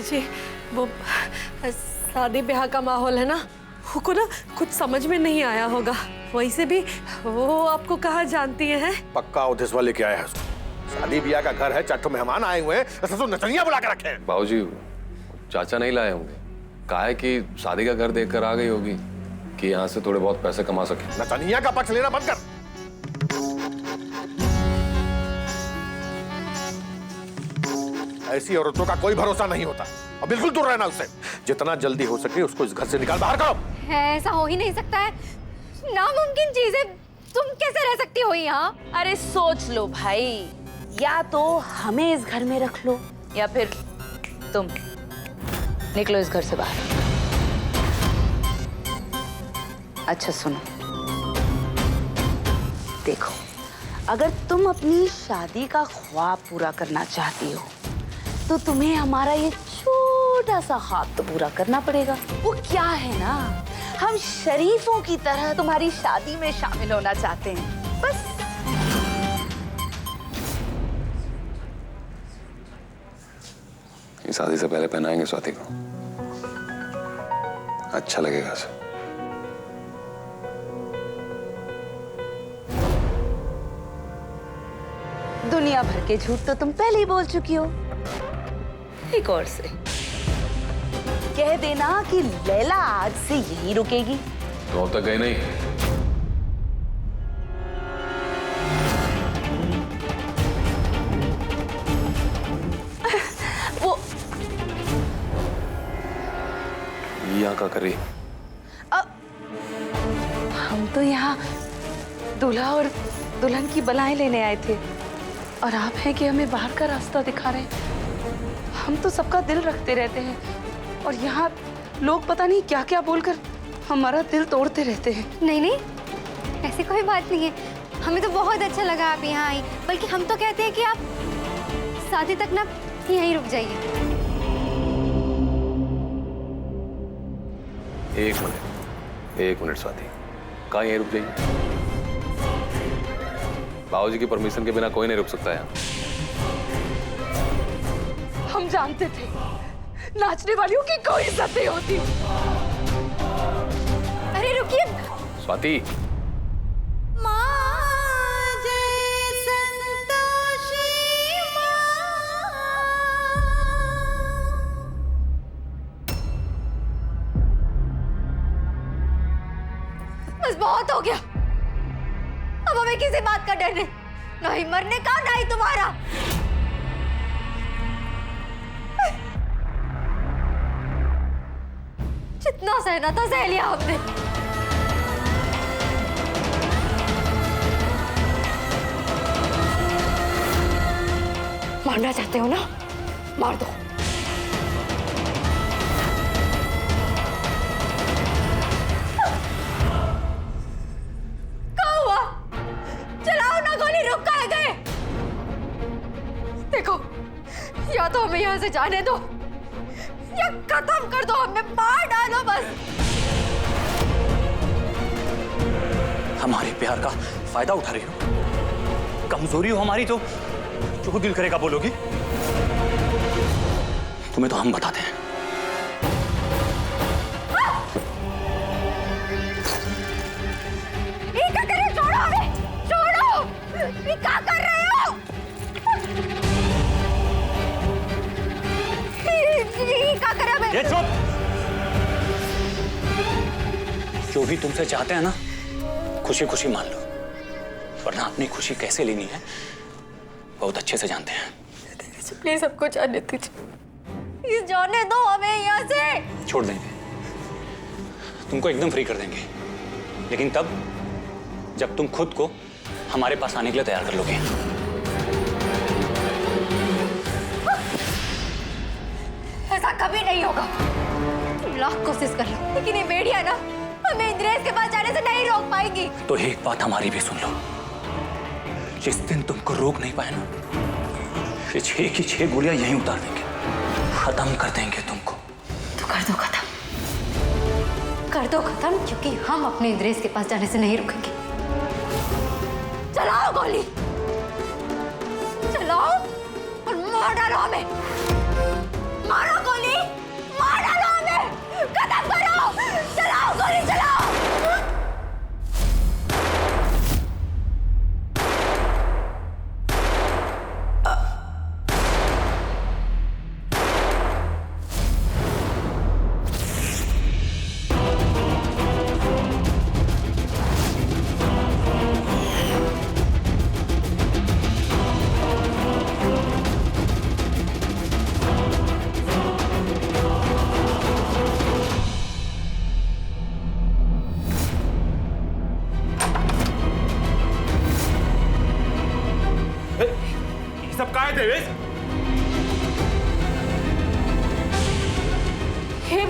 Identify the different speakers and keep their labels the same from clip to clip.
Speaker 1: जी वो शादी ब्याह का माहौल है ना, को ना कुछ समझ में नहीं आया होगा। वैसे भी वो आपको कहाँ जानती है?
Speaker 2: पक्का उधेस वाले क्या है उसको? शादी ब्याह का घर है, 4 ठो मेहमान आए हुए हैं, ऐसा तो नचनिया बुला के रखे हैं।
Speaker 3: बाबूजी चाचा नहीं लाए होंगे, कहा है कि शादी का घर देखकर आ गई होगी कि यहाँ से थोड़े बहुत पैसे कमा सके।
Speaker 2: नचनिया का पक्ष लेना बंद कर। ऐसी औरतों का कोई भरोसा नहीं होता और बिल्कुल दूर रहना उससे। जितना जल्दी हो सके उसको इस घर से निकाल बाहर करो।
Speaker 4: ऐसा हो ही नहीं सकता है, नामुमकिन चीज है। तुम कैसे रह सकती हो यहाँ?
Speaker 5: अरे सोच लो भाई, या तो हमें इस घर में रख लो या फिर तुम निकलो इस घर से बाहर। अच्छा सुनो, देखो अगर तुम अपनी शादी का ख्वाब पूरा करना चाहती हो तो तुम्हें हमारा ये छोटा सा ख्वाब तो पूरा करना पड़ेगा। वो क्या है ना, हम शरीफों की तरह तुम्हारी शादी में शामिल होना चाहते हैं, बस।
Speaker 3: ये शादी से पहले पहनाएंगे स्वाति को, अच्छा लगेगा उसे।
Speaker 5: दुनिया भर के झूठ तो तुम पहले ही बोल चुकी हो। एक और से कह देना कि लैला आज से यहीं रुकेगी।
Speaker 3: तो अब तक गई नहीं?
Speaker 5: वो
Speaker 3: यहाँ क्या कर रही?
Speaker 5: हम तो यहाँ दूल्हा और दुल्हन की बलाएं लेने आए थे और आप हैं कि हमें बाहर का रास्ता दिखा रहे हैं। हम तो सबका दिल रखते रहते हैं और यहाँ लोग पता नहीं क्या क्या बोलकर हमारा दिल तोड़ते रहते हैं।
Speaker 4: नहीं नहीं, ऐसी कोई बात नहीं है। हमें तो बहुत अच्छा लगा आप यहाँ आई, बल्कि हम तो कहते हैं कि आप शादी तक ना यहीं रुक जाइए।
Speaker 3: एक मिनट स्वाति, कहाँ यहीं रुक जाइए? बाबूजी की परमिशन के बिना कोई नहीं रुक सकता यहाँ।
Speaker 5: हम जानते थे नाचने वालियों की कोई इज्जत नहीं होती।
Speaker 4: अरे रुकिए
Speaker 3: स्वाति,
Speaker 4: बस बहुत हो गया। अब हमें किसी बात का डर नहीं, नहीं मरने का, नहीं तुम्हारा। जितना सहना था सह लिया हमने। मारना चाहते हो ना, मार दो। क्या हुआ? चलाओ ना गोली, रुक कहाँ गए? देखो, या तो हमें यहाँ से जाने दो या खत्म कर दो, हमें मार डालो बस।
Speaker 6: हमारे प्यार का फायदा उठा रही हो? कमजोरी हो हमारी तो जो दिल करेगा बोलोगी? तुम्हें तो हम बताते हैं।
Speaker 4: ये क्या कर रहे हो? छोड़ो हमें, छोड़ो। ये क्या कर रहे हो? ये क्या कर रहे हो?
Speaker 6: ये चुप! जो भी तुमसे चाहते हैं ना, खुशी खुशी मान लो, वरना अपनी खुशी कैसे लेनी है बहुत अच्छे से जानते हैं।
Speaker 4: प्लीज सबको जाने दीजिए, जाने दो हमें यहाँ से।
Speaker 6: छोड़ देंगे, तुमको एकदम फ्री कर देंगे, लेकिन तब जब तुम खुद को हमारे पास आने के लिए तैयार कर लोगे।
Speaker 4: ऐसा कभी नहीं होगा। तुम लाख कोशिश कर लो, लेकिन ये भेड़िया ना हमें इंद्रेश के पास जाने से नहीं रोक पाएगी।
Speaker 6: तो एक बात हमारी भी सुन लो, जिस दिन तुमको रोक नहीं पाए ना, ये 6 की 6 गोलियां यहीं उतार देंगे, खत्म कर देंगे तुमको।
Speaker 4: तो कर दो खत्म, कर दो खत्म, क्योंकि हम अपने इंद्रेश के पास जाने से नहीं रुकेंगे। चलाओ गोली, चलाओ और मार डालो हमें। मारो गोली।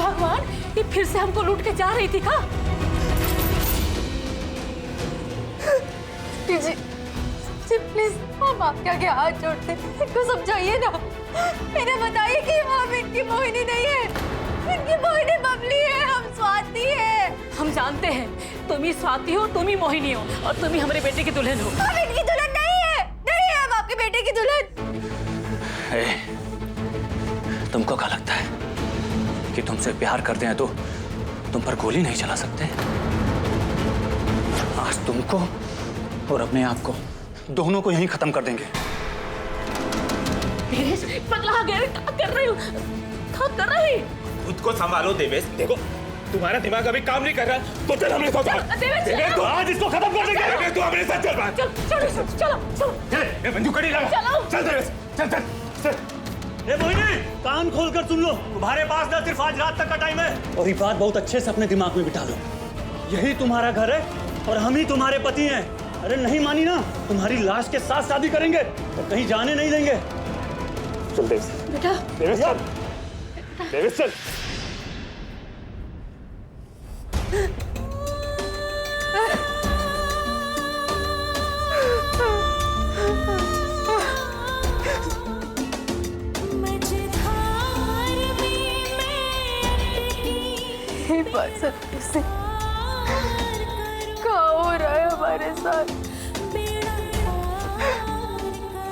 Speaker 1: भगवान, ये फिर से हमको लूट के जा रही थी का?
Speaker 4: जी जी प्लीज, हम आपके आगे हाथ जोड़ते हैं, इनको समझाइए ना, इन्हें बताइए कि हम इनकी मोहिनी नहीं है, इनकी मोहिनी बबली है, हम स्वाति है।
Speaker 1: हम जानते हैं तुम ही स्वाति हो, तुम ही मोहिनी हो, और तुम ही हमारे बेटे की दुल्हन हो।
Speaker 4: हम इनकी दुल्हन नहीं है, नहीं है हम आपके बेटे की दुल्हन।
Speaker 6: तुमको क्या लगता है कि तुमसे प्यार करते हैं तो तुम पर गोली नहीं चला सकते? आज तुमको और अपने आप को दोनों को यहीं खत्म कर देंगे।
Speaker 1: पगला गया, क्या कर रही हो? क्या कर रही?
Speaker 7: खुद को संभालो देवेश। देखो तुम्हारा दिमाग अभी काम नहीं कर रहा, तो चल हमरे साथ।
Speaker 1: देवेश,
Speaker 7: तो आज इसको खत्म कर देंगे। देवेश तू हमरे साथ चल।
Speaker 1: चलो चलो चलो।
Speaker 7: चल, बंदूक कड़ी लगा।
Speaker 1: चलो।
Speaker 7: चल देवेश, चल चल चल।
Speaker 6: ए मोहिनी, कान खोल कर सुन लो, तुम्हारे पास ना सिर्फ आज रात तक का टाइम है, और ये बात बहुत अच्छे से अपने दिमाग में बिठा लो। यही तुम्हारा घर है और हम ही तुम्हारे पति हैं। अरे नहीं मानी ना, तुम्हारी लाश के साथ शादी करेंगे और कहीं जाने नहीं देंगे।
Speaker 7: चल देवेश,
Speaker 1: बेटा,
Speaker 7: देवेश चल, देवेश चल।
Speaker 4: ये बात सत्य से क्या हो रहा है हमारे साथ?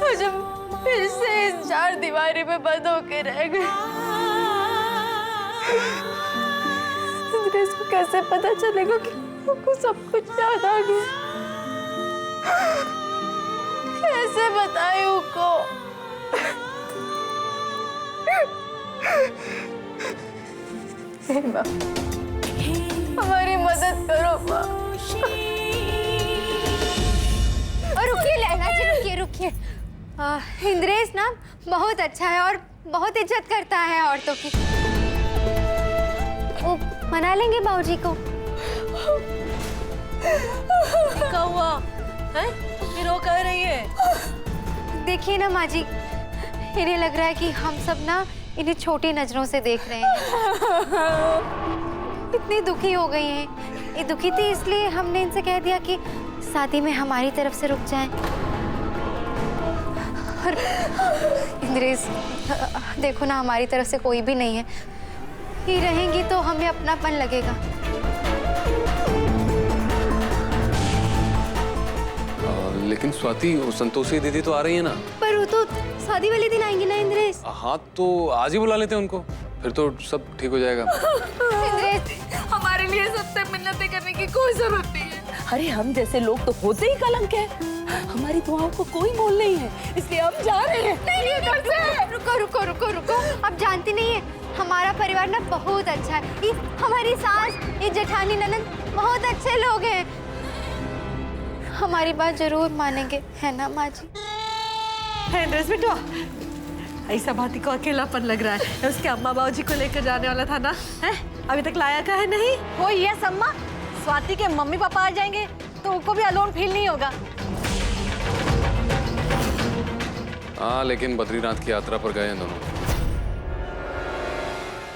Speaker 4: आज हम फिर से इस चार दीवारी में बंद होके रह गए। इसको कैसे पता चलेगा कि हमको सब कुछ याद आ गया? कैसे बताए उनको? हे माँ, हमारी मदद करो माँ। और रुकिए लैला जी, रुकिए रुकिए। इंद्रेश ना बहुत अच्छा है और बहुत इज्जत करता है औरतों की। वो मना लेंगे बाबूजी को।
Speaker 1: क्या हुआ है? फिर वो कह रही है।
Speaker 4: देखिए ना माँ जी, इन्हें लग रहा है कि हम सब ना इन्हें छोटी नजरों से देख रहे हैं। इतनी दुखी हो गई हैं। ये दुखी थी इसलिए हमने इनसे कह दिया कि शादी में हमारी तरफ से रुक जाएं। और इंद्रेश, देखो ना, हमारी तरफ से कोई भी नहीं है। ये रहेंगी तो हमें अपनापन लगेगा।
Speaker 3: लेकिन स्वाति, वो संतोषी दीदी तो आ रही है ना?
Speaker 4: पर वो तो शादी वाले दिन आएंगी ना इंद्रेश।
Speaker 3: हाँ, तो आज ही बुला लेते हैं उनको, फिर तो सब ठीक हो जाएगा।
Speaker 4: इंद्रेश,
Speaker 1: हमारे लिए सबसे मिन्नतें करने की कोई जरूरत नहीं है।
Speaker 5: अरे हम जैसे लोग तो होते ही कलंक है, हमारी दुआओं को कोई मोल नहीं है, इसलिए हम जा रहे हैं।
Speaker 4: नहीं, रुको रुको रुको रुको। आप जानती नहीं है, हमारा परिवार ना बहुत अच्छा है। ये हमारी सास, ये जेठानी, ननद बहुत अच्छे लोग हैं। हमारी बात जरूर मानेंगे, है ना माँ जी?
Speaker 1: इंद्रेश बेटा, ऐसा भाती को अकेलापन लग रहा है। उसके अम्मा बाबूजी को लेकर जाने वाला था ना, है? अभी तक लाया का है नहीं?
Speaker 8: वो ये सम्मा, स्वाति के मम्मी पापा आ जाएंगे तो उनको भी अलोन फील नहीं होगा।
Speaker 3: हाँ, लेकिन बद्रीनाथ की यात्रा पर गए हैं दोनों।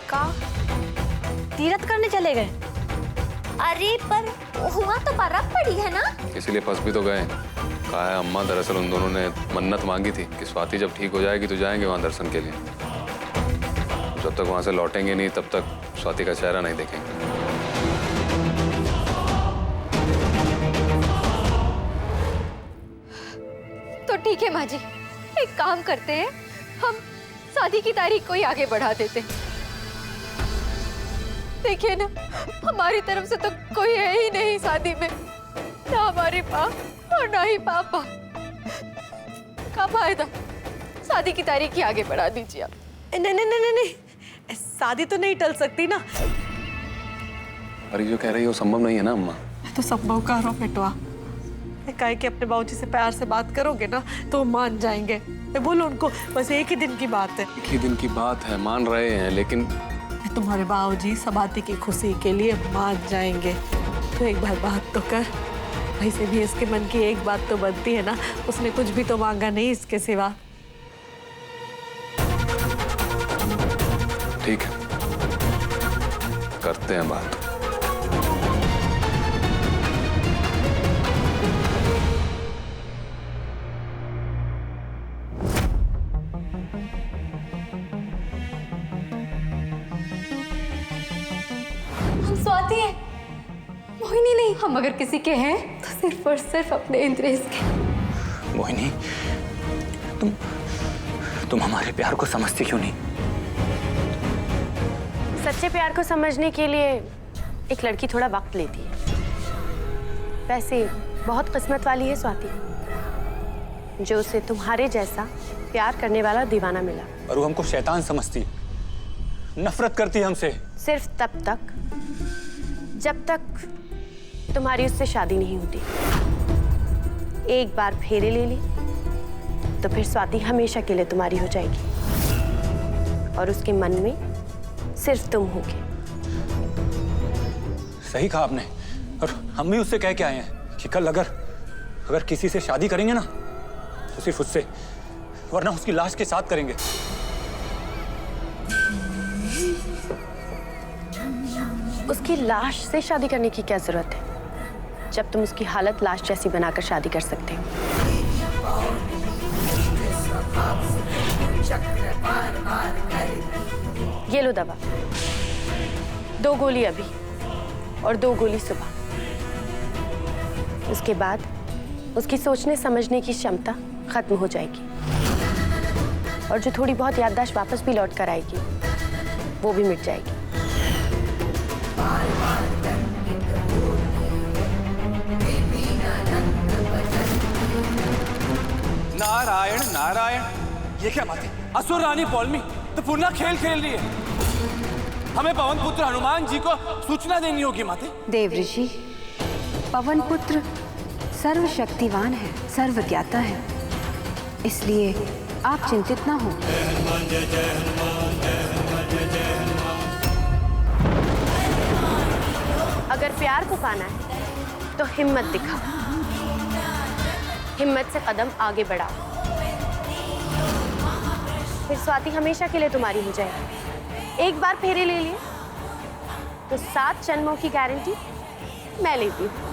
Speaker 8: का तीरथ करने चले गए?
Speaker 4: अरे पर हुआ तो बर्फ पड़ी है ना,
Speaker 3: इसीलिए फंस भी तो गए। कहा है अम्मा, दरअसल उन दोनों ने मन्नत मांगी थी कि स्वाति जब ठीक हो जाएगी तो जाएंगे वहां दर्शन के लिए। जब तक वहां से लौटेंगे नहीं तब तक स्वाति का चेहरा नहीं देखेंगे।
Speaker 4: तो ठीक है माँ जी, एक काम करते हैं, हम शादी की तारीख को ही आगे बढ़ा देते हैं। देखिए ना, हमारी तरफ से तो कोई है ही नहीं शादी में, ना हमारी माँ और ना ही पापा। क्या फायदा, शादी की तारीख ही आगे बढ़ा दीजिए आप।
Speaker 1: नहीं नहीं नहीं नहीं, शादी तो नहीं टल सकती ना।
Speaker 3: अरे जो कह रही है वो संभव नहीं है ना अम्मा।
Speaker 1: तो संभव करो बेटवा। कहे कि अपने बाबूजी से प्यार से बात करोगे ना तो मान जाएंगे। बोलो उनको, बस एक ही दिन की बात है।
Speaker 3: एक ही दिन की बात है, मान रहे हैं, लेकिन
Speaker 1: तुम्हारे बाबूजी सबाती की खुशी के लिए मान जाएंगे। तो एक बार बात तो कर। वैसे भी इसके मन की एक बात तो बनती है ना, उसने कुछ भी तो मांगा नहीं इसके सिवा।
Speaker 3: ठीक है, करते हैं बात।
Speaker 4: हम स्वाति हैं, मोहिनी नहीं। हम अगर किसी के हैं तो सिर्फ और सिर्फ अपने इंद्रेश के।
Speaker 6: मोहिनी, तुम हमारे प्यार को समझती क्यों नहीं?
Speaker 9: सच्चे प्यार को समझने के लिए एक लड़की थोड़ा वक्त लेती है। वैसे बहुत किस्मत वाली है स्वाति, जो उसे तुम्हारे जैसा प्यार करने वाला दीवाना मिला।
Speaker 6: और वो हमको शैतान समझती है, नफरत करती है हमसे।
Speaker 9: सिर्फ तब तक जब तक तुम्हारी उससे शादी नहीं होती। एक बार फेरे ले ली तो फिर स्वाति हमेशा के लिए तुम्हारी हो जाएगी और उसके मन में सिर्फ तुम होगे।
Speaker 6: सही कहा आपने, और हम भी उससे कह के आए हैं कि कल अगर किसी से शादी करेंगे ना तो सिर्फ उससे, वरना उसकी लाश के साथ करेंगे।
Speaker 9: उसकी लाश से शादी करने की क्या जरूरत है, जब तुम उसकी हालत लाश जैसी बनाकर शादी कर सकते हो। ये लो दवा, 2 गोली अभी और 2 गोली सुबह। उसके बाद उसकी सोचने समझने की क्षमता खत्म हो जाएगी और जो थोड़ी बहुत याददाश्त वापस भी लौट कर आएगी वो भी मिट जाएगी।
Speaker 10: नारायण नारायण, ये क्या बात है? असुर रानी पौलमी तो पुनः खेल खेल रही है। हमें पवन पुत्र हनुमान जी को सूचना देनी होगी माते।
Speaker 11: देव ऋषि, पवन पुत्र सर्वशक्तिवान है, सर्वज्ञाता है, इसलिए आप चिंतित ना हो।
Speaker 9: अगर प्यार को पाना है तो हिम्मत दिखाओ, हिम्मत से कदम आगे बढ़ाओ, फिर स्वाति हमेशा के लिए तुम्हारी हो जाएगी। एक बार फेरे ले लिए तो 7 जन्मों की गारंटी मैं लेती हूँ।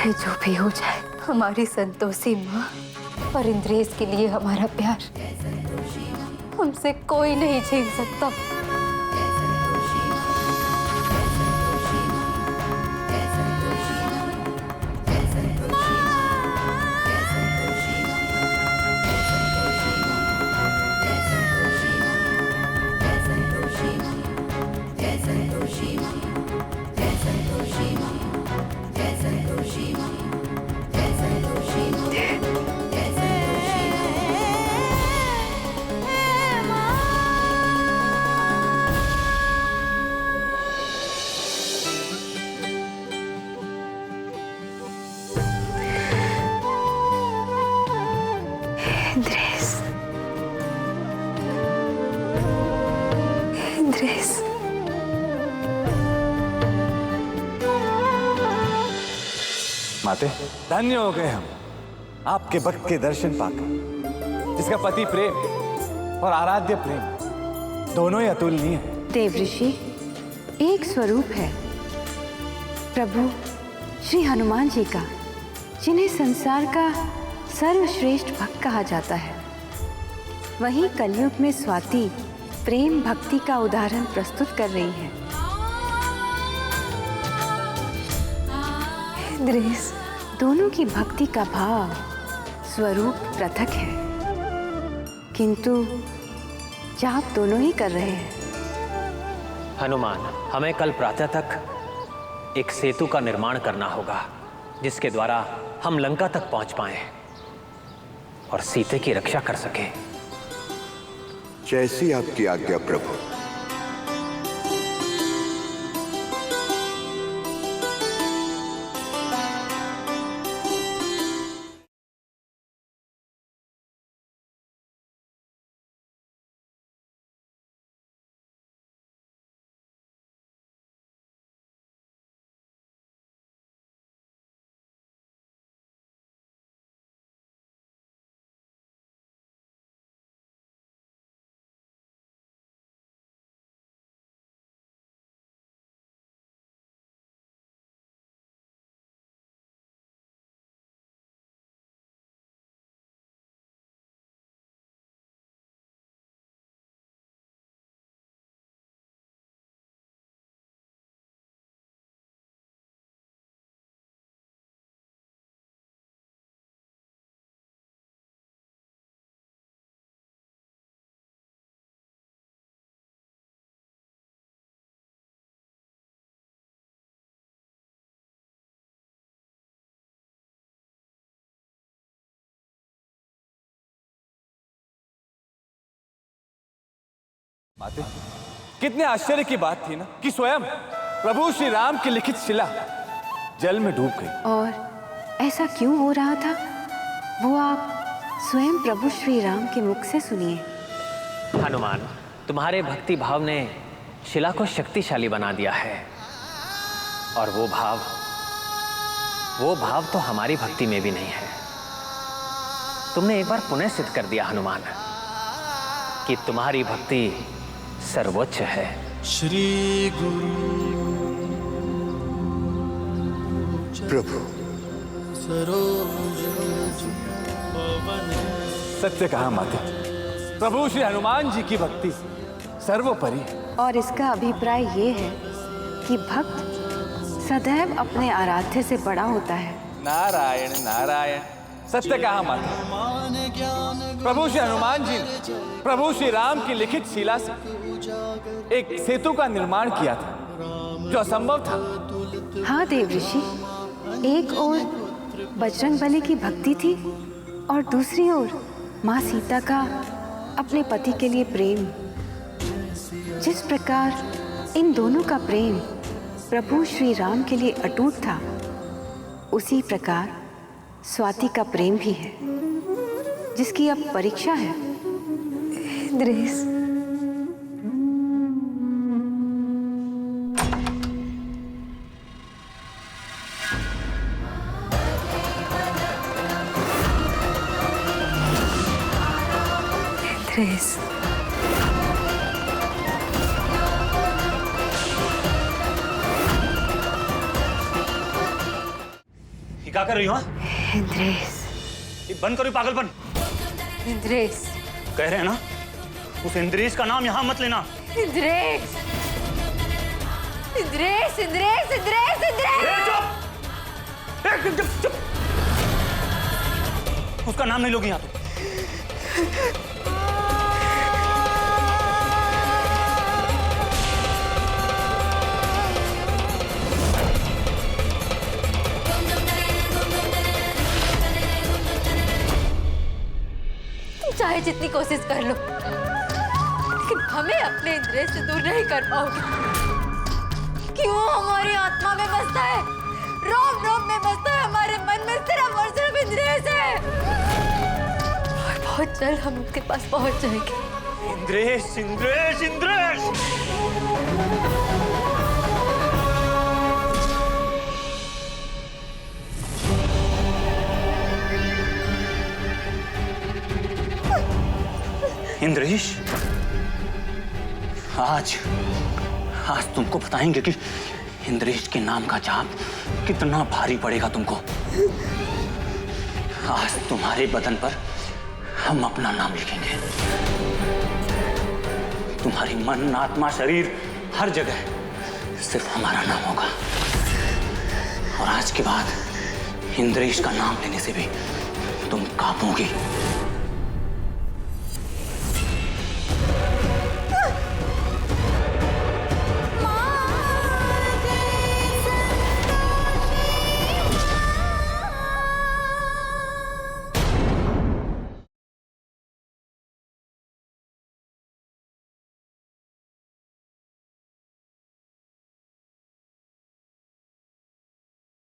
Speaker 11: जो भी हो जाए, हमारी संतोषी माँ और इंद्रेश के लिए हमारा प्यार हमसे कोई नहीं छीन सकता। इंद्रेश,
Speaker 10: माते, धन्य हो गए हम आपके भक्त के दर्शन पाकर, जिसका पति प्रेम और आराध्य प्रेम दोनों ही अतुलनीय है।
Speaker 11: देव ऋषि, एक स्वरूप है प्रभु श्री हनुमान जी का, जिन्हें संसार का सर्वश्रेष्ठ भक्त कहा जाता है। वहीं कलयुग में स्वाति प्रेम भक्ति का उदाहरण प्रस्तुत कर रही है। इंद्रेश, दोनों की भक्ति का भाव स्वरूप पृथक है, किंतु जाप दोनों ही कर रहे हैं।
Speaker 12: हनुमान, हमें कल प्रातः तक एक सेतु का निर्माण करना होगा, जिसके द्वारा हम लंका तक पहुंच पाएं और सीते की रक्षा कर सकें।
Speaker 13: जैसी आपकी आज्ञा प्रभु।
Speaker 10: माते, कितने आश्चर्य की बात थी ना कि स्वयं प्रभु श्री राम की लिखित शिला जल में डूब गई।
Speaker 11: और ऐसा क्यों हो रहा था, वो आप स्वयं प्रभु श्री राम के मुख से सुनिए।
Speaker 12: हनुमान, तुम्हारे भक्ति भाव ने शिला को शक्तिशाली बना दिया है, और वो भाव तो हमारी भक्ति में भी नहीं है। तुमने एक बार पुनः सिद्ध कर दिया हनुमान कि तुम्हारी भक्ति सर्वोच्च है।
Speaker 14: श्री गुरु
Speaker 13: प्रभु,
Speaker 10: सत्य कहा माते, प्रभु श्री हनुमान जी की भक्ति सर्वोपरि है।
Speaker 11: और इसका अभिप्राय ये है कि भक्त सदैव अपने आराध्य से बड़ा होता है।
Speaker 10: नारायण नारायण, सत्य कहा माते, प्रभु श्री हनुमान जी ने प्रभु श्री राम की लिखित शिला से एक सेतु का निर्माण किया था, जो असंभव था।
Speaker 11: हाँ देव ऋषि, एक ओर बजरंगबली की भक्ति थी और दूसरी ओर माँ सीता का अपने पति के लिए प्रेम। जिस प्रकार इन दोनों का प्रेम प्रभु श्री राम के लिए अटूट था, उसी प्रकार स्वाति का प्रेम भी है, जिसकी अब परीक्षा है। इंद्रेश, इंद्रेश,
Speaker 6: क्या कर रही हो?
Speaker 11: इंद्रेश,
Speaker 6: ये बंद करो पागलपन।
Speaker 11: इंद्रेश,
Speaker 6: कह रहे हैं ना, उस इंद्रेश का नाम यहाँ मत लेना।
Speaker 11: इंद्रेश, इंद्रेश, इंद्रेश, इंद्रेश, इंद्रेश।
Speaker 6: चुप! चुप! उसका नाम नहीं लोगी यहाँ तो।
Speaker 11: चाहे जितनी कोशिश कर लो, लेकिन हमें अपने इंद्रेश से दूर नहीं कर पाओगे। क्यों हमारी आत्मा में बसता है, रोम रोम में बसता है, हमारे मन में सिर्फ और सिर्फ इंद्रेश है। और बहुत जल्द हम उनके पास पहुंच जाएंगे।
Speaker 6: इंद्रेश, इंद्रेश, इंद्रेश। इंद्रेश, आज तुमको बताएंगे कि इंद्रेश के नाम का जाप कितना भारी पड़ेगा तुमको। आज तुम्हारे बदन पर हम अपना नाम लिखेंगे। तुम्हारी मन, आत्मा, शरीर, हर जगह सिर्फ हमारा नाम होगा। और आज के बाद इंद्रेश का नाम लेने से भी तुम कांपोगी।